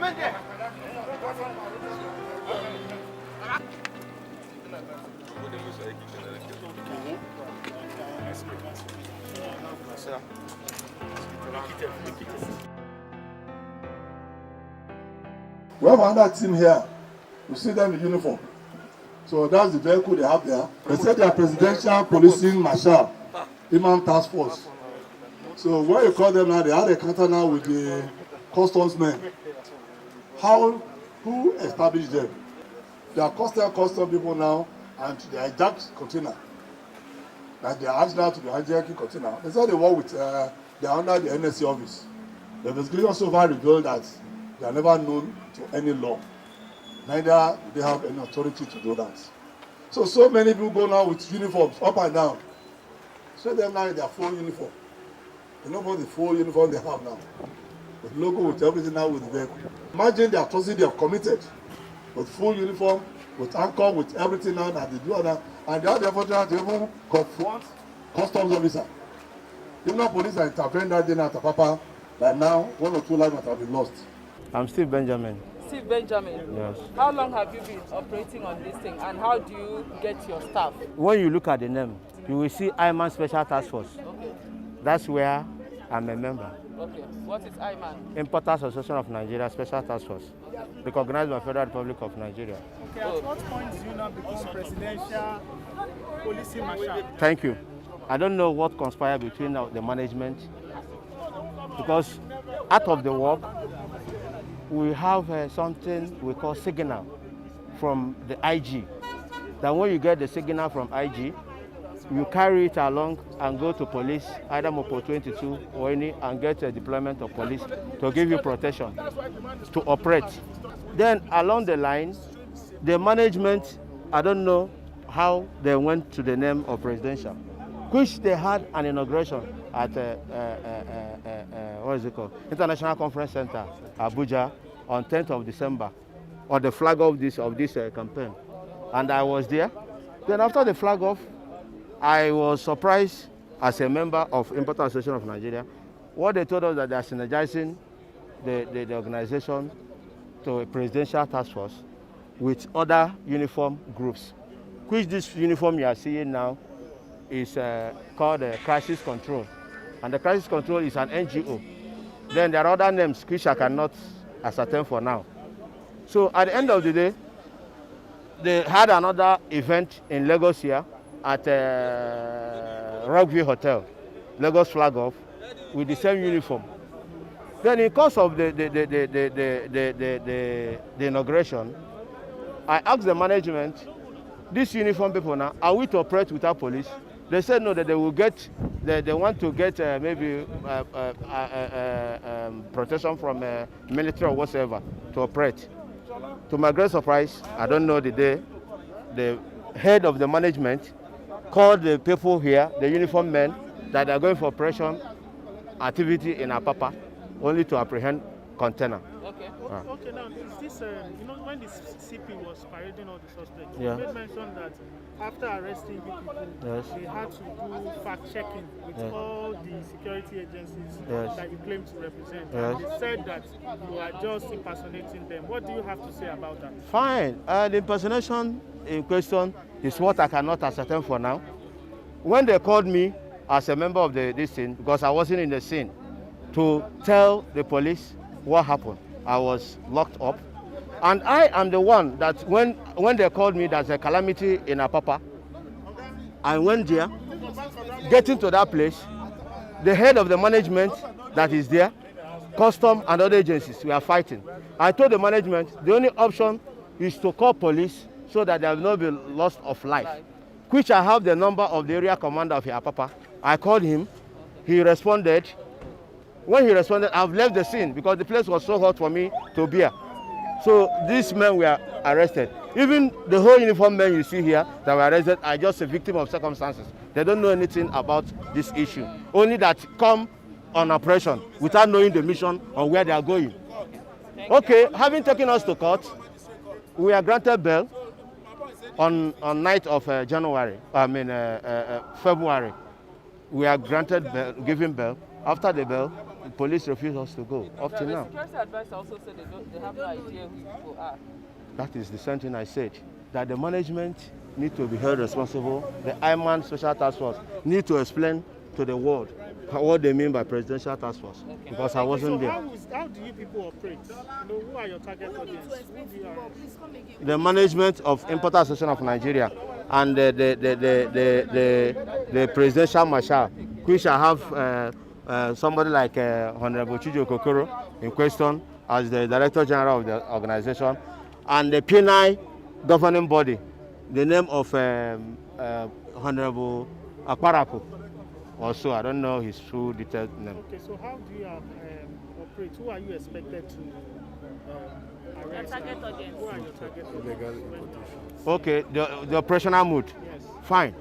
We have another team here. You see them in uniform. So that's the vehicle they have there. They said they are presidential policing marshal, imam task force. So when you call them now, they had a counter now with the customs men. Who established them? They are custom people now, and they are hijacked container. Like they are asked now to be hijacking container. They said they work with, they are under the NSC office. The investigation so far revealed that they are never known to any law. Neither do they have any authority to do that. So many people go now with uniforms up and down. So them now in their full uniform. You know what the full uniform they have now? With logo, with everything now with the vehicle. Imagine the atrocity they have committed. With full uniform, with anchor, with everything now that they do now. And they have the opportunity to even confront customs officer. Even though police are intervened that day now at Papa, but now 1 or 2 lives might have been lost. I'm Steve Benjamin. Steve Benjamin? Yes. How long have you been operating on this thing, and how do you get your staff? When you look at the name, you will see IMAN Special Task Force. Okay. That's where I'm a member. Okay. What is IMAN? Importers Association of Nigeria Special Task Force, recognized by Federal Republic of Nigeria. Okay, at what point do you now become presidential policing marshal? Thank you. I don't know what conspired between the management, because out of the work, we have something we call signal from the IG. That when you get the signal from IG, you carry it along and go to police, either Mopo 22 or any, and get a deployment of police to give you protection to operate. Then along the line, the management, I don't know how they went to the name of presidential, which they had an inauguration at what is it called? International Conference Center, Abuja, on 10th of December, on the flag of this campaign. And I was there. Then after the flag off, I was surprised as a member of Importers Association of Nigeria. What they told us that they are synergizing the organization to a presidential task force with other uniform groups, which this uniform you are seeing now is called Crisis Control. And the Crisis Control is an NGO. Then there are other names which I cannot ascertain for now. So at the end of the day, they had another event in Lagos here at Rockview Hotel, Lagos flag off, with the same uniform. Then in course of the inauguration, I asked the management, these uniform people now, are we to operate without police? They said no, that they will get, they want to get maybe protection from military or whatever to operate. To my great surprise, I don't know the day, the head of the management called the people here, the uniform men, that are going for operation activity in Apapa, only to apprehend container. Okay. Okay, now is this, you know, when the CP was parading all the suspects, Yeah. you made mention that after arresting you people, Yes. they had to do fact-checking with Yes. all the security agencies Yes. that you claim to represent. Yes. They said that you are just impersonating them. What do you have to say about that? Fine. The impersonation in question is what I cannot ascertain for now. When they called me as a member of this scene, because I wasn't in the scene, to tell the police what happened, I was locked up. And I am the one that when they called me there's a calamity in Apapa, I went there, getting to that place, the head of the management that is there, custom and other agencies, we are fighting. I told the management the only option is to call police so that there will not be loss of life, which I have the number of the area commander of Apapa. I called him, he responded. When he responded, I've left the scene because the place was so hot for me to bear. So these men were arrested. Even the whole uniform men you see here that were arrested are just a victim of circumstances. They don't know anything about this issue. Only that come on operation without knowing the mission or where they are going. Okay, having taken us to court, we are granted bail on 9th of February. We are granted bail, given bail. After the bail, the police refuse us to go up to The now. security advisor also said they have no idea who people are. That is the same thing I said, that the management need to be held responsible. The IMAN Special Task Force need to explain to the world what they mean by presidential task force, because I wasn't there. How do you people operate? Who are your target audience? The management of Importers Association of Nigeria and the presidential marshal, which I have somebody like Honorable Chijo Kokoro in question as the Director General of the organization, and the P9 governing body, the name of Honorable Akparako. Also, I don't know his full detailed name. Okay, so how do you operate? Who are you expected to arrest? Your target audience. Who are your target audience? Okay, the operational mood. Yes. Fine.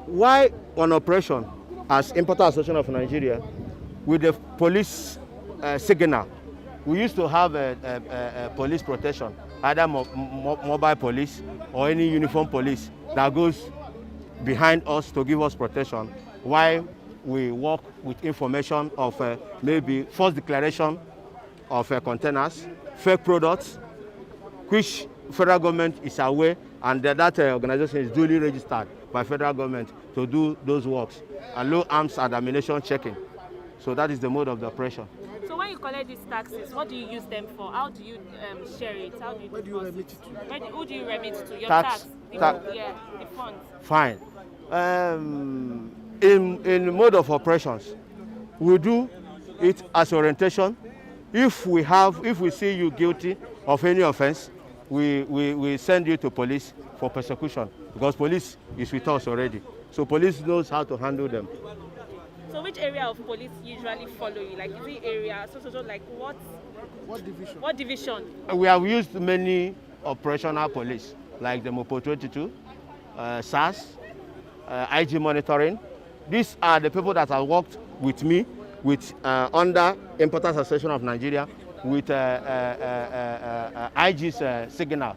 Why on operation as Importers Association of Nigeria with the police signal? We used to have a police protection, either mobile police or any uniform police that goes behind us to give us protection, while we work with information of maybe false declaration of containers, fake products, which federal government is aware, and that organization is duly registered by federal government to do those works, and low arms and ammunition checking. So that is the mode of the operation. So when you collect these taxes, what do you use them for? How do you share it? How do you Where do you remit it to? Who do you remit to? Your Tax. the funds. Fine. In mode of operations, we do it as orientation. If we see you guilty of any offense, we send you to police for persecution, because police is with us already. So police knows how to handle them. So which area of police usually follow you? Like is it area? So like what division? What division? We have used many operational police, like the Mopo 22, SAS, IG monitoring. These are the people that have worked with me, with under Importers Association of Nigeria, with IG's signal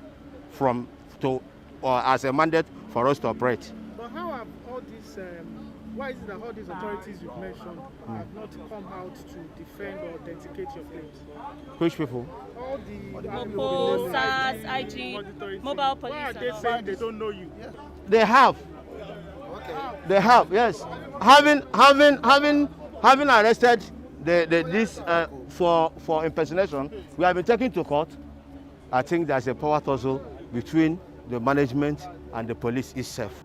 as a mandate for us to operate. But how have all these? Why is it that all these authorities you've mentioned have not come out to defend or authenticate your claims? Which people? All the Mopo, SAS, IG, mobile police. Why are they saying they don't know you? They have. They have, yes. Having arrested this for impersonation, we have been taken to court. I think there's a power tussle between the management and the police itself.